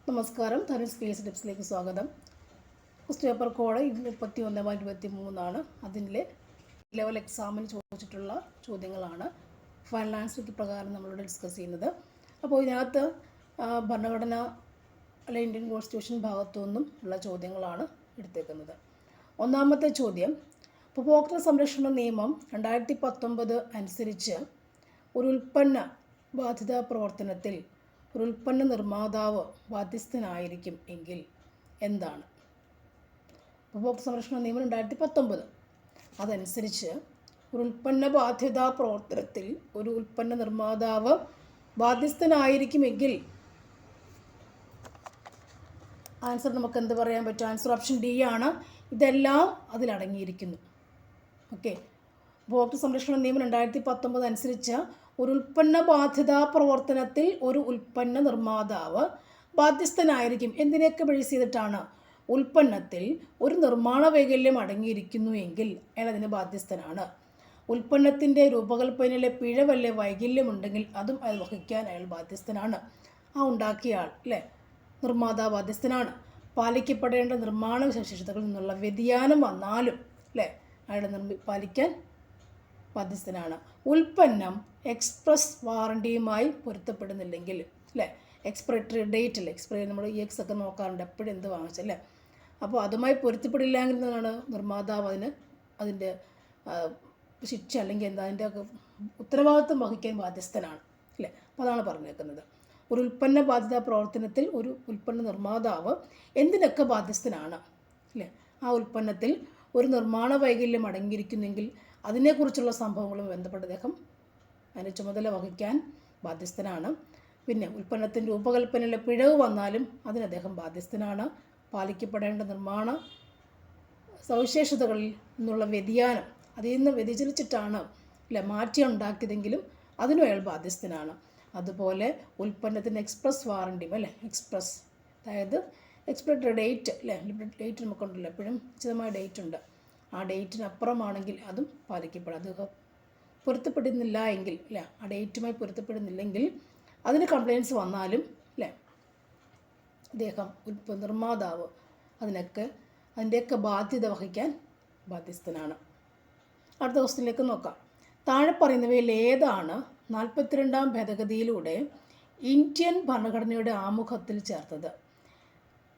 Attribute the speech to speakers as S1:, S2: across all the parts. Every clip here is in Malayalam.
S1: നമസ്കാരം, ധനുഷ് സ്പേസ് ടിപ്സിലേക്ക് സ്വാഗതം. ക്വസ്റ്റ്യൻ പേപ്പർ കോഡ് 21/23 അതിൻ്റെ ലെവൽ എക്സാമിന് ചോദിച്ചിട്ടുള്ള ചോദ്യങ്ങളാണ് ഫൈനൽ ആൻസർ പ്രകാരം നമ്മളിവിടെ ഡിസ്കസ് ചെയ്യുന്നത്. അപ്പോൾ ഇതിനകത്ത് ഭരണഘടന അല്ലെ ഇന്ത്യൻ കോൺസ്റ്റിറ്റ്യൂഷൻ ഭാഗത്തു നിന്നും ഉള്ള ചോദ്യങ്ങളാണ് എടുത്തേക്കുന്നത്. ഒന്നാമത്തെ ചോദ്യം, ഉപഭോക്തൃ സംരക്ഷണ നിയമം 2019 അനുസരിച്ച് ഒരു ഉൽപ്പന്ന ബാധ്യതാ പ്രവർത്തനത്തിൽ ഒരു ഉൽപ്പന്ന നിർമ്മാതാവ് ബാധ്യസ്ഥനായിരിക്കും എങ്കിൽ എന്താണ്? ഉപഭോക്തൃ സംരക്ഷണ നിയമം 2019 അതനുസരിച്ച് ഒരു ഉൽപ്പന്ന ബാധ്യതാ പ്രവർത്തനത്തിൽ ഒരു ഉൽപ്പന്ന നിർമ്മാതാവ് ബാധ്യസ്ഥനായിരിക്കുമെങ്കിൽ ആൻസർ നമുക്ക് എന്ത് പറയാൻ പറ്റും? ആൻസർ ഓപ്ഷൻ ഡി ആണ്. ഇതെല്ലാം അതിലടങ്ങിയിരിക്കുന്നു. ഓക്കെ, ഉപഭോക്തൃ സംരക്ഷണ നിയമം 2019 അനുസരിച്ച് ഒരു ഉൽപ്പന്ന ബാധ്യതാ പ്രവർത്തനത്തിൽ ഒരു ഉൽപ്പന്ന നിർമ്മാതാവ് ബാധ്യസ്ഥനായിരിക്കും. എന്തിനൊക്കെ ബേസ് ചെയ്തിട്ടാണ്? ഉൽപ്പന്നത്തിൽ ഒരു നിർമ്മാണ വൈകല്യം അടങ്ങിയിരിക്കുന്നു എങ്കിൽ അയാൾ അതിന് ബാധ്യസ്ഥനാണ്. ഉൽപ്പന്നത്തിൻ്റെ രൂപകൽപ്പനയിലെ പിഴവല്ലേ വൈകല്യമുണ്ടെങ്കിൽ അതും അയാൾ വഹിക്കാൻ അയാൾ ബാധ്യസ്ഥനാണ്. ആ ഉണ്ടാക്കിയ ആൾ അല്ലേ, നിർമ്മാതാവ് ബാധ്യസ്ഥനാണ്. പാലിക്കപ്പെടേണ്ട നിർമ്മാണ സവിശേഷതകളിൽ നിന്നുള്ള വ്യതിയാനം വന്നാലും അല്ലേ അയാൾ പാലിക്കാൻ ബാധ്യസ്ഥനാണ്. ഉൽപ്പന്നം എക്സ്പ്രസ് വാറണ്ടിയുമായി പൊരുത്തപ്പെടുന്നില്ലെങ്കിൽ അല്ലേ, എക്സ്പയറി ഡേറ്റ് അല്ലേ, എക്സ്പയറി നമ്മൾ EX ഒക്കെ നോക്കാറുണ്ട് എപ്പോഴും എന്ത് വാങ്ങിച്ചല്ലേ, അപ്പോൾ അതുമായി പൊരുത്തപ്പെടില്ലെങ്കിൽ എന്നാണ് നിർമ്മാതാവ് അതിൻ്റെ ശിക്ഷ അല്ലെങ്കിൽ എന്താ അതിൻ്റെ ഉത്തരവാദിത്വം വഹിക്കാൻ ബാധ്യസ്ഥനാണ് അല്ലേ. അപ്പോൾ അതാണ് പറഞ്ഞേക്കുന്നത്. ഒരു ഉൽപ്പന്ന ബാധ്യതാ പ്രവർത്തനത്തിൽ ഒരു ഉൽപ്പന്ന നിർമ്മാതാവ് എന്തിനൊക്കെ ബാധ്യസ്ഥനാണ് അല്ലേ. ആ ഉൽപ്പന്നത്തിൽ ഒരു നിർമ്മാണ വൈകല്യം അടങ്ങിയിരിക്കുന്നെങ്കിൽ അതിനെക്കുറിച്ചുള്ള സംഭവങ്ങളുമായി ബന്ധപ്പെട്ട് അദ്ദേഹം അതിൻ്റെ ചുമതല വഹിക്കാൻ ബാധ്യസ്ഥനാണ്. പിന്നെ ഉൽപ്പന്നത്തിൻ്റെ രൂപകൽപ്പനയിലെ പിഴവ് വന്നാലും അതിന് അദ്ദേഹം ബാധ്യസ്ഥനാണ്. പാലിക്കപ്പെടേണ്ട നിർമ്മാണ സവിശേഷതകളിൽ നിന്നുള്ള വ്യതിയാനം അതിൽ നിന്ന് വ്യതിചലിച്ചിട്ടാണ് അല്ലെ മാറ്റി ഉണ്ടാക്കിയതെങ്കിലും അതിനും അയാൾ ബാധ്യസ്ഥനാണ്. അതുപോലെ ഉൽപ്പന്നത്തിൻ്റെ എക്സ്പ്രസ് വാറണ്ടി അല്ലേ, എക്സ്പ്രസ് അതായത് എക്സ്പയറി ഡേറ്റ് അല്ലേ, ഡേറ്റ് നമുക്കുണ്ടല്ലോ എപ്പോഴും നിശ്ചിതമായ ഡേറ്റ് ഉണ്ട്. ആ ഡേറ്റിനപ്പുറമാണെങ്കിൽ അതും പാലിക്കപ്പെടും. അത് പൊരുത്തപ്പെടുന്നില്ല എങ്കിൽ അല്ലേ, ആ ഡേറ്റുമായി പൊരുത്തപ്പെടുന്നില്ലെങ്കിൽ അതിന് കംപ്ലയിൻസ് വന്നാലും അല്ലേ അദ്ദേഹം നിർമ്മാതാവ് അതിൻ്റെയൊക്കെ ബാധ്യത വഹിക്കാൻ ബാധ്യസ്ഥനാണ്. അടുത്ത ക്വസ്റ്റ്യനിലേക്ക് നോക്കാം. താഴെ പറയുന്നവയിൽ ഏതാണ് 42ാം ഭേദഗതിയിലൂടെ ഇന്ത്യൻ ഭരണഘടനയുടെ ആമുഖത്തിൽ ചേർത്തത്?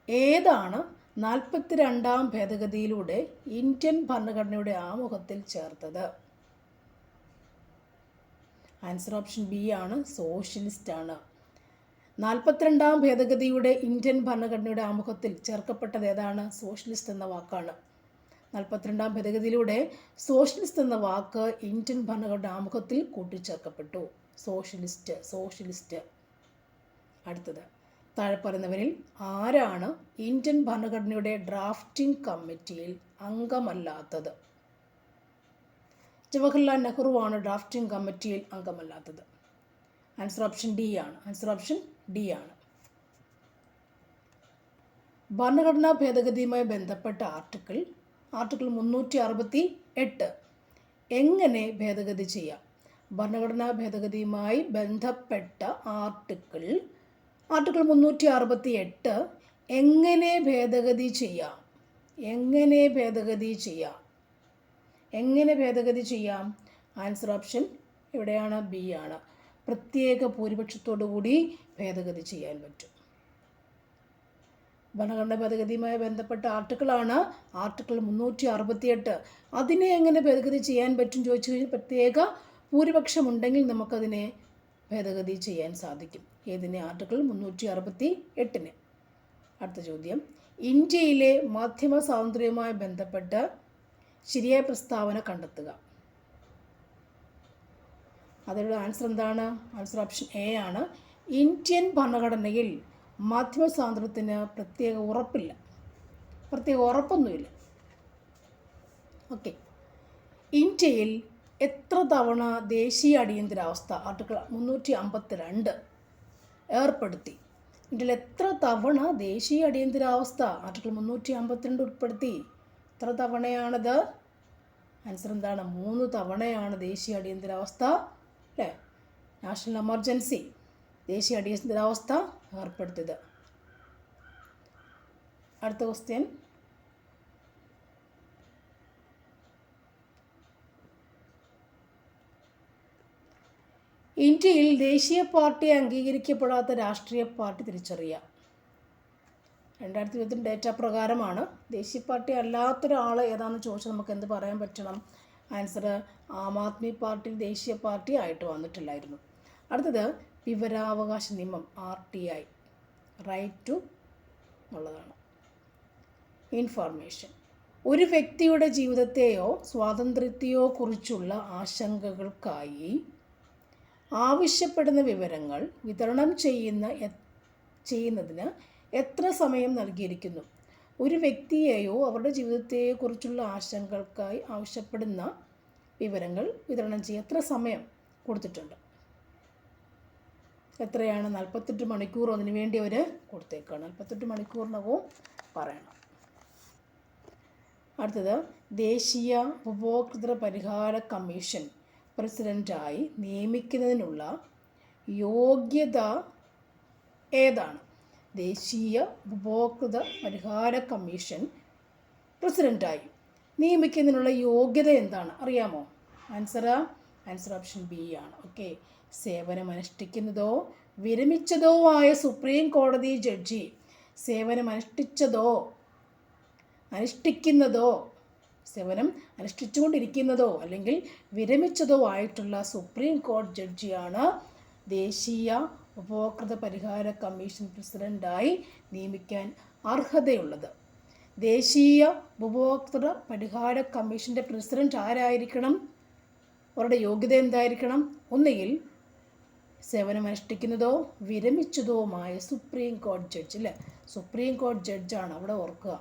S1: ഏതാണ് 42ാം ഭേദഗതിയിലൂടെ ഇന്ത്യൻ ഭരണഘടനയുടെ ആമുഖത്തിൽ ചേർത്തത്? ആൻസർ ഓപ്ഷൻ ബി ആണ്, സോഷ്യലിസ്റ്റ് ആണ്. 42ാം ഭേദഗതിയുടെ ഇന്ത്യൻ ഭരണഘടനയുടെ ആമുഖത്തിൽ ചേർക്കപ്പെട്ടത് ഏതാണ്? സോഷ്യലിസ്റ്റ് എന്ന വാക്കാണ്. 42ാം ഭേദഗതിയിലൂടെ സോഷ്യലിസ്റ്റ് എന്ന വാക്ക് ഇന്ത്യൻ ഭരണഘടന ആമുഖത്തിൽ കൂട്ടിച്ചേർക്കപ്പെട്ടു. സോഷ്യലിസ്റ്റ്. അടുത്തത്, താഴെ പറയുന്നവരിൽ ആരാണ് ഇന്ത്യൻ ഭരണഘടനയുടെ ഡ്രാഫ്റ്റിംഗ് കമ്മിറ്റിയിൽ അംഗമല്ലാത്തത്? ജവഹർലാൽ നെഹ്റുവാണ് ഡ്രാഫ്റ്റിംഗ് കമ്മിറ്റിയിൽ അംഗമല്ലാത്തത്. ആൻസർ ഓപ്ഷൻ ഡി ആണ്. ഭരണഘടനാ ഭേദഗതിയുമായി ബന്ധപ്പെട്ട ആർട്ടിക്കിൾ 368 എങ്ങനെ ഭേദഗതി ചെയ്യാം? ഭരണഘടനാ ഭേദഗതിയുമായി ബന്ധപ്പെട്ട ആർട്ടിക്കിൾ 368 എങ്ങനെ ഭേദഗതി ചെയ്യാം? ആൻസർ ഓപ്ഷൻ എവിടെയാണ്? ബി ആണ്. പ്രത്യേക ഭൂരിപക്ഷത്തോടു കൂടി ഭേദഗതി ചെയ്യാൻ പറ്റും. ഭരണഘടനാ ഭേദഗതിയുമായി ബന്ധപ്പെട്ട ആർട്ടിക്കിളാണ് ആർട്ടിക്കിൾ 368. അതിനെ എങ്ങനെ ഭേദഗതി ചെയ്യാൻ പറ്റും ചോദിച്ചു കഴിഞ്ഞാൽ പ്രത്യേക ഭൂരിപക്ഷമുണ്ടെങ്കിൽ നമുക്കതിനെ ഭേദഗതി ചെയ്യാൻ സാധിക്കും. ഏതിനെ? ആർട്ടിക്കിൾ 368. അടുത്ത ചോദ്യം, ഇന്ത്യയിലെ മാധ്യമ സ്വാതന്ത്ര്യവുമായി ബന്ധപ്പെട്ട് ശരിയായ പ്രസ്താവന കണ്ടെത്തുക. അതിലുള്ള ആൻസർ എന്താണ്? ആൻസർ ഓപ്ഷൻ എ ആണ്. ഇന്ത്യൻ ഭരണഘടനയിൽ മാധ്യമ സ്വാതന്ത്ര്യത്തിന് പ്രത്യേക ഉറപ്പൊന്നുമില്ല. ഓക്കെ, ഇന്ത്യയിൽ എത്ര തവണ ദേശീയ അടിയന്തരാവസ്ഥ ആർട്ടിക്കിൾ 352 ഏർപ്പെടുത്തി? ഇന്ത്യയിൽ എത്ര തവണ ദേശീയ അടിയന്തരാവസ്ഥ ആർട്ടിക്കിൾ 352 ഉൾപ്പെടുത്തി? എത്ര തവണയാണത്? ആൻസർ എന്താണ്? 3 തവണയാണ് ദേശീയ അടിയന്തരാവസ്ഥ അല്ലേ, നാഷണൽ എമർജൻസി ദേശീയ അടിയന്തരാവസ്ഥ ഏർപ്പെടുത്തിയത്. അടുത്ത ക്വസ്റ്റ്യൻ, ഇന്ത്യയിൽ ദേശീയ പാർട്ടി അംഗീകരിക്കപ്പെടാത്ത രാഷ്ട്രീയ പാർട്ടി തിരിച്ചറിയുക. 2022 ഡേറ്റ പ്രകാരമാണ്. ദേശീയ പാർട്ടി അല്ലാത്തൊരാൾ ഏതാണെന്ന് ചോദിച്ചാൽ നമുക്ക് എന്ത് പറയാൻ പറ്റണം? ആൻസർ ആം ആദ്മി പാർട്ടി ദേശീയ പാർട്ടി ആയിട്ട് വന്നിട്ടില്ലായിരുന്നു. അടുത്തത് വിവരാവകാശ നിയമം, RTI, റൈറ്റ് ടു എന്നുള്ളതാണ്. ഇൻഫർമേഷൻ, ഒരു വ്യക്തിയുടെ ജീവിതത്തെയോ സ്വാതന്ത്ര്യത്തെയോ കുറിച്ചുള്ള ആശങ്കകൾക്കായി ആവശ്യപ്പെടുന്ന വിവരങ്ങൾ വിതരണം ചെയ്യുന്നതിന് എത്ര സമയം നൽകിയിരിക്കുന്നു? ഒരു വ്യക്തിയെയോ അവരുടെ ജീവിതത്തെയോ കുറിച്ചുള്ള ആശങ്കകൾക്കായി ആവശ്യപ്പെടുന്ന വിവരങ്ങൾ വിതരണം ചെയ്യാൻ എത്ര സമയം കൊടുത്തിട്ടുണ്ട്? എത്രയാണ്? 48 മണിക്കൂർ അതിനു വേണ്ടി അവർ കൊടുത്തേക്കാണ്. 48 മണിക്കൂറിനകവും പറയണം. അടുത്തത്, ദേശീയ ഉപഭോക്തൃ പരിഹാര കമ്മീഷൻ പ്രസിഡൻ്റായി നിയമിക്കുന്നതിനുള്ള യോഗ്യത ഏതാണ്? ദേശീയ ഉപഭോക്തൃ പരിഹാര കമ്മീഷൻ പ്രസിഡൻ്റായി നിയമിക്കുന്നതിനുള്ള യോഗ്യത എന്താണ്? അറിയാമോ? ആൻസർ ഓപ്ഷൻ ബി ആണ്. ഓക്കെ, സേവനമനുഷ്ഠിക്കുന്നതോ വിരമിച്ചതോ ആയ സുപ്രീം കോടതി ജഡ്ജി, സേവനം അനുഷ്ഠിച്ചുകൊണ്ടിരിക്കുന്നതോ അല്ലെങ്കിൽ വിരമിച്ചതോ ആയിട്ടുള്ള സുപ്രീം കോടതി ജഡ്ജിയാണ് ദേശീയ ഉപഭോക്തൃ പരിഹാര കമ്മീഷൻ പ്രസിഡൻ്റായി നിയമിക്കാൻ അർഹതയുള്ളത്. ദേശീയ ഉപഭോക്തൃ പരിഹാര കമ്മീഷൻ്റെ പ്രസിഡന്റ് ആരായിരിക്കണം? അവരുടെ യോഗ്യത എന്തായിരിക്കണം? ഒന്നുകിൽ സേവനമനുഷ്ഠിക്കുന്നതോ വിരമിച്ചതോമായ സുപ്രീം കോടതി ജഡ്ജ്, അല്ലേ? സുപ്രീം കോടതി ജഡ്ജാണ് അവിടെ, ഓർക്കുക.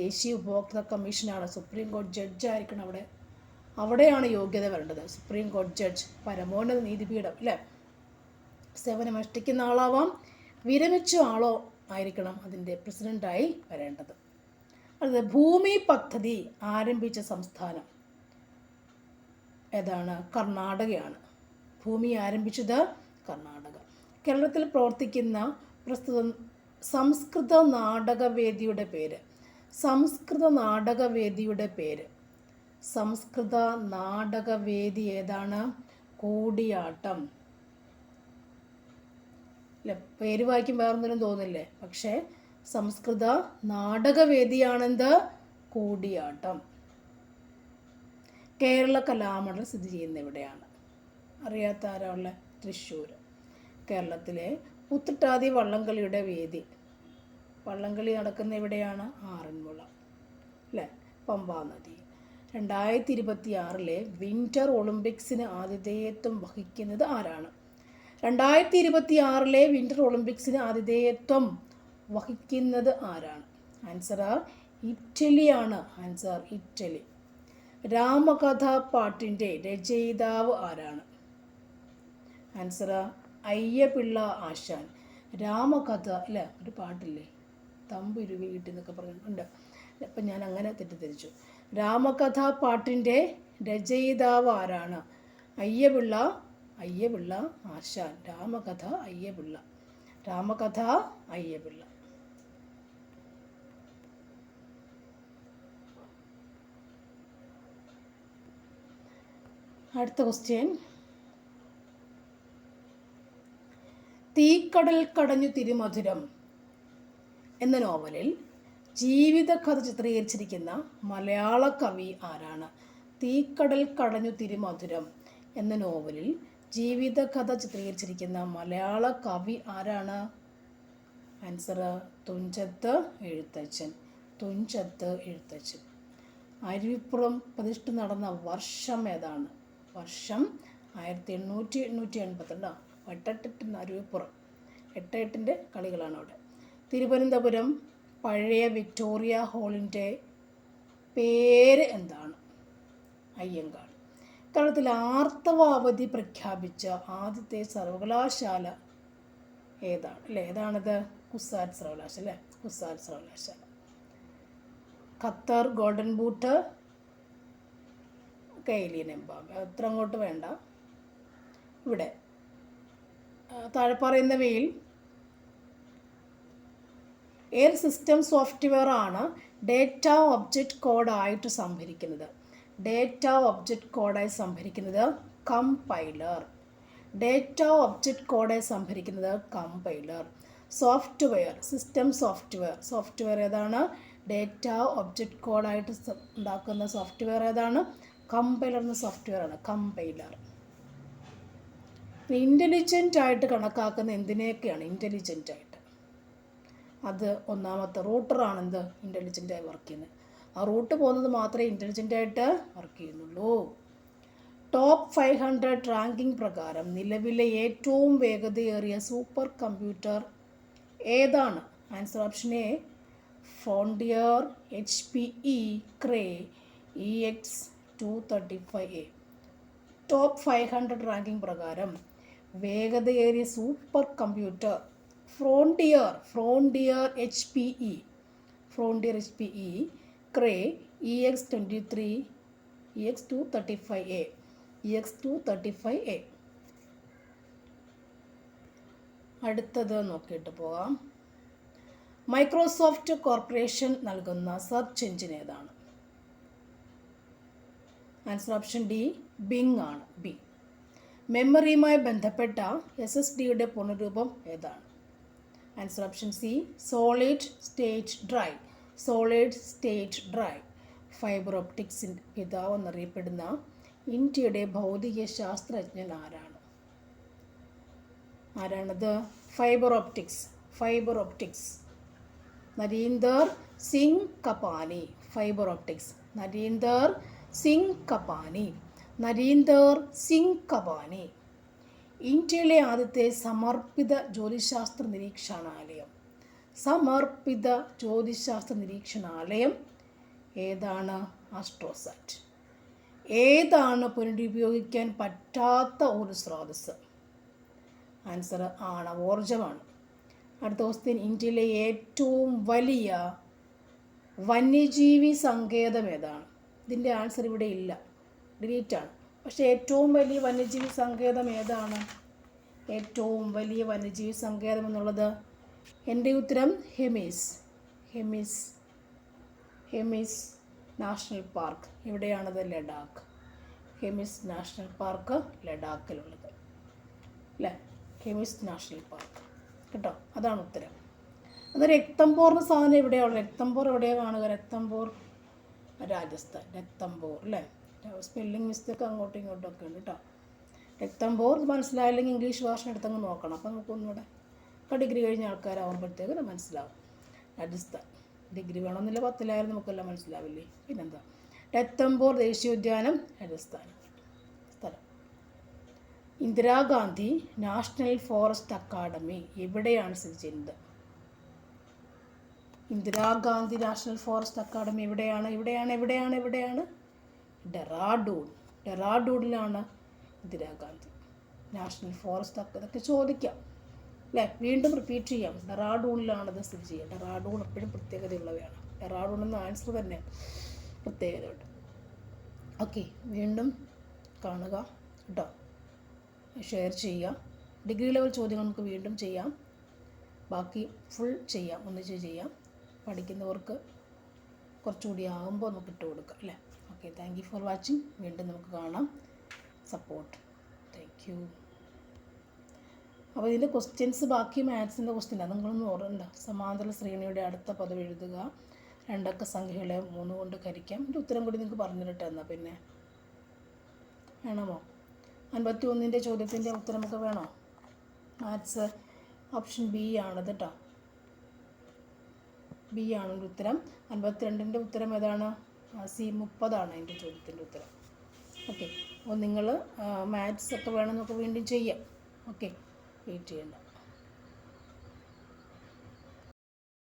S1: ദേശീയ ഉപഭോക്തൃ കമ്മീഷനാണ്, സുപ്രീം കോടതി ജഡ്ജായിരിക്കണം അവിടെയാണ് യോഗ്യത വരേണ്ടത്. സുപ്രീം കോടതി ജഡ്ജ്, പരമോന്നത നീതിപീഠം, അല്ലേ? സേവനമനുഷ്ഠിക്കുന്ന ആളാവാം, വിരമിച്ച ആളോ ആയിരിക്കണം അതിൻ്റെ പ്രസിഡൻ്റായി വരേണ്ടത്. അത് ഭൂമി പദ്ധതി ആരംഭിച്ച സംസ്ഥാനം ഏതാണ്? കർണാടകയാണ്. ഭൂമി ആരംഭിച്ചത് കർണാടക. കേരളത്തിൽ പ്രവർത്തിക്കുന്ന പ്രസ്തുത സംസ്കൃത നാടകവേദിയുടെ പേര്? സംസ്കൃത നാടകവേദി ഏതാണ്? കൂടിയാട്ടം, അല്ല? പേര് വായിക്കും വേറൊന്നിനും തോന്നില്ലേ? പക്ഷേ സംസ്കൃത നാടകവേദിയാണെന്ത്? കൂടിയാട്ടം. കേരള കലാമണ്ഡലം സ്ഥിതി ചെയ്യുന്ന എവിടെയാണ്? അറിയാത്ത ആരാ ഉള്ളത്? തൃശ്ശൂർ. കേരളത്തിലെ ഉത്രട്ടാതി വള്ളംകളിയുടെ വേദി, വള്ളംകളി നടക്കുന്ന എവിടെയാണ്? ആറന്മുള, അല്ലേ? പമ്പാ നദി. 2026 വിൻ്റർ ഒളിമ്പിക്സിന് ആതിഥേയത്വം വഹിക്കുന്നത് ആരാണ്? 2026 വിൻ്റർ ഒളിമ്പിക്സിന് ആതിഥേയത്വം വഹിക്കുന്നത് ആരാണ്? ആൻസർ ഇറ്റലിയാണ്. Answer Italy. രാമകഥാ പാട്ടിൻ്റെ രചയിതാവ് ആരാണ്? ആൻസർ അയ്യപിള്ള ആശാൻ. രാമകഥ, അല്ലേ? ഒരു പാട്ടില്ലേ, തമ്പുരുവി കിട്ടി എന്നൊക്കെ പറഞ്ഞിട്ടുണ്ട്. അപ്പം ഞാൻ അങ്ങനെ തെറ്റിദ്ധരിച്ചു. രാമകഥാ പാട്ടിൻ്റെ രചയിതാവ് ആരാണ്? അയ്യപിള്ള ആശാൻ. രാമകഥ അയ്യപിള്ള. അടുത്ത ക്വസ്റ്റ്യൻ, തീക്കടൽ കടഞ്ഞു തിരുമധുരം എന്ന നോവലിൽ ജീവിതകഥ ചിത്രീകരിച്ചിരിക്കുന്ന മലയാള കവി ആരാണ്? തീക്കടൽ കടഞ്ഞു തിരുമധുരം എന്ന നോവലിൽ ജീവിതകഥ ചിത്രീകരിച്ചിരിക്കുന്ന മലയാള കവി ആരാണ്? ആൻസർ തുഞ്ചത്ത് എഴുത്തച്ഛൻ. അരുവിപ്പുറം പ്രതിഷ്ഠ നടന്ന വർഷം ഏതാണ്? വർഷം 1882. 8 അരുവിപ്പുറം, 8 കളികളാണ് അവിടെ. തിരുവനന്തപുരം പഴയ വിക്ടോറിയ ഹാളിൻ്റെ പേര് എന്താണ്? അയ്യങ്കാളി. കേരളത്തിൽ ആർത്തവ അവധി പ്രഖ്യാപിച്ച ആദ്യത്തെ സർവകലാശാല ഏതാണ്? അല്ലേ, ഏതാണിത്? കുസാറ്റ് സർവകലാശാല. Qatar, golden boot, Kylian Mbappe. അത്ര അങ്ങോട്ട് വേണ്ട. ഇവിടെ താഴെ പറയുന്നവയിൽ ഏത് സിസ്റ്റം സോഫ്റ്റ്വെയർ ആണ് ഡേറ്റ ഒബ്ജക്റ്റ് കോഡായിട്ട് സംഭരിക്കുന്നത്? ഡേറ്റ ഒബ്ജക്റ്റ് കോഡായി സംഭരിക്കുന്നത് കമ്പൈലർ. ഡേറ്റ ഒബ്ജക്റ്റ് കോഡായി സംഭരിക്കുന്നത് കമ്പൈലർ. സോഫ്റ്റ്വെയർ, സിസ്റ്റം സോഫ്റ്റ്വെയർ ഏതാണ്? ഡേറ്റ ഒബ്ജക്റ്റ് കോഡായിട്ട് ഉണ്ടാക്കുന്ന സോഫ്റ്റ്വെയർ ഏതാണ്? കമ്പൈലർ എന്ന സോഫ്റ്റ്വെയർ ആണ് കമ്പൈലർ. ഇൻ്റലിജൻ്റ് ആയിട്ട് കണക്കാക്കുന്ന എന്തിനെയൊക്കെയാണ് ഇൻ്റലിജൻ്റ് ആയിട്ട്? അത് ഒന്നാമത്തെ റൂട്ടറാണ് എന്ത് ഇൻ്റലിജൻ്റായി വർക്ക് ചെയ്യുന്നത്. ആ റൂട്ട് പോകുന്നത് മാത്രമേ ഇൻ്റലിജൻ്റായിട്ട് വർക്ക് ചെയ്യുന്നുള്ളൂ. ടോപ്പ് 500 റാങ്കിംഗ് പ്രകാരം നിലവിലെ ഏറ്റവും വേഗതയേറിയ സൂപ്പർ കമ്പ്യൂട്ടർ ഏതാണ്? Answer option a frontier HPE Cray EX235A. Top 500 ranking പ്രകാരം വേഗതയേറിയ super computer frontier HPE Cray EX235A. അടുത്തത് നോക്കിയിട്ട് പോകാം. മൈക്രോസോഫ്റ്റ് കോർപ്പറേഷൻ നൽകുന്ന സെർച്ച് എഞ്ചിൻ ഏതാണ്? ആൻസർ ഓപ്ഷൻ ഡി ബിങ് ആണ്. ബി. മെമ്മറിയുമായി ബന്ധപ്പെട്ട SSDയുടെ പൂർണ്ണരൂപം ഏതാണ്? Answer option c solid state drive. Fibre ഒപ്റ്റിക്സിൻ്റെ പിതാവ് എന്നറിയപ്പെടുന്ന ഇന്ത്യയുടെ ഭൗതിക ശാസ്ത്രജ്ഞൻ ആരാണത്? Fibre optics Narinder Singh Kapany. ഇന്ത്യയിലെ ആദ്യത്തെ സമർപ്പിത ജ്യോതിശാസ്ത്ര നിരീക്ഷണാലയം ഏതാണ്? ആസ്ട്രോസാറ്റ്. ഏതാണ് പുനരുപയോഗിക്കാൻ പറ്റാത്ത ഒരു സ്രോതസ്സ്? ആൻസർ ആണവോർജമാണ്. അടുത്ത ക്വസ്റ്റ്യൻ, ഇന്ത്യയിലെ ഏറ്റവും വലിയ വന്യജീവി സങ്കേതം ഏതാണ്? ഇതിൻ്റെ ആൻസർ ഇവിടെ ഇല്ല, ഡിലീറ്റ് ആണ്. പക്ഷേ ഏറ്റവും വലിയ വന്യജീവി സങ്കേതം ഏതാണ്? ഏറ്റവും വലിയ വന്യജീവി സങ്കേതം എന്നുള്ളത് എൻ്റെ ഉത്തരം ഹെമിസ് നാഷണൽ പാർക്ക്. എവിടെയാണത്? ലഡാക്ക്. ഹെമിസ് നാഷണൽ പാർക്ക് ലഡാക്കിലുള്ളത് അല്ലേ? ഹെമിസ് നാഷണൽ പാർക്ക് കേട്ടോ, അതാണ് ഉത്തരം. അത് രക്തംബോർ എന്ന സാധനം എവിടെയാണ്? രക്തംബോർ എവിടെയാണ് കാണുക? രക്തംബോർ രാജസ്ഥാൻ. രക്തംബോർ അല്ലേ? സ്പെല്ലിംഗ് മിസ്റ്റേക്ക് അങ്ങോട്ടും ഇങ്ങോട്ടും ഒക്കെ ഉണ്ട് കേട്ടോ. രക്തംബോർ മനസ്സിലായില്ലെങ്കിൽ ഇംഗ്ലീഷ് ഭാഷ എടുത്തങ്ങ് നോക്കണം. അപ്പം നമുക്കൊന്നുകൂടെ ഡിഗ്രി കഴിഞ്ഞ ആൾക്കാരാകുമ്പോഴത്തേക്ക് അത് മനസ്സിലാവും. രാജസ്ഥാൻ. ഡിഗ്രി വേണമെന്നില്ല, 10ലായാലും നമുക്കെല്ലാം മനസ്സിലാവില്ലേ? പിന്നെന്താ? രക്തംബോർ ദേശീയോദ്യാനം രാജസ്ഥാൻ സ്ഥലം. ഇന്ദിരാഗാന്ധി നാഷണൽ ഫോറസ്റ്റ് അക്കാഡമി എവിടെയാണ് സ്ഥിതി ചെയ്യുന്നത്? ഇന്ദിരാഗാന്ധി നാഷണൽ ഫോറസ്റ്റ് അക്കാഡമി എവിടെയാണ്? ഡെറാഡൂണിലാണ് ഇന്ദിരാഗാന്ധി നാഷണൽ ഫോറസ്റ്റ് ഇതൊക്കെ ചോദിക്കാം അല്ലേ? വീണ്ടും റിപ്പീറ്റ് ചെയ്യാം. ഡെറാഡൂണിലാണത് സ്ഥിതി ചെയ്യുക. ഡെറാഡൂൺ എപ്പോഴും പ്രത്യേകതയുള്ളവയാണ്. ഡെറാഡൂൺ എന്ന ആൻസർ തന്നെ പ്രത്യേകതയുണ്ട്. ഓക്കെ, വീണ്ടും കാണുക കേട്ടോ, ഷെയർ ചെയ്യുക. ഡിഗ്രി ലെവൽ ചോദ്യങ്ങൾ നമുക്ക് വീണ്ടും ചെയ്യാം, ബാക്കി ഫുൾ ചെയ്യാം, ഒന്നിച്ച് ചെയ്യാം. പഠിക്കുന്നവർക്ക് കുറച്ചുകൂടി ആകുമ്പോൾ നമുക്ക് ഇട്ട് കൊടുക്കാം അല്ലേ? Okay, thank you for watching. വീണ്ടും നമുക്ക് കാണാം. സപ്പോർട്ട്. Thank you. അപ്പോൾ ഇതിൻ്റെ ക്വസ്റ്റ്യൻസ് ബാക്കി മാത്സിൻ്റെ ക്വസ്റ്റ്യനാണ്, നിങ്ങളൊന്നും ഓർമ്മ. സമാന്തര ശ്രേണിയുടെ അടുത്ത പദം എഴുതുക. 2 അക്ക സംഖ്യകളെ 3 കൊണ്ട് ഹരിക്കാം. ഇതിൻ്റെ ഉത്തരം കൂടി നിങ്ങൾക്ക് പറഞ്ഞിട്ട് എന്നാൽ പിന്നെ വേണമോ? 51ൻ്റെ ചോദ്യത്തിൻ്റെ ഉത്തരമൊക്കെ വേണോ? മാത്സ് ഓപ്ഷൻ ബി ആണത് കേട്ടോ. ബി ആണ് ഉത്തരം. 52ൻ്റെ ഉത്തരം ഏതാണ്? സി 30 ആണ് അതിൻ്റെ ചോദ്യത്തിൻ്റെ ഉത്തരം. ഓക്കെ, അപ്പോൾ നിങ്ങൾ മാത്സ് ഒക്കെ വേണമെന്നൊക്കെ വീണ്ടും ചെയ്യാം. ഓക്കെ, വെയിറ്റ് ചെയ്യണ്ട.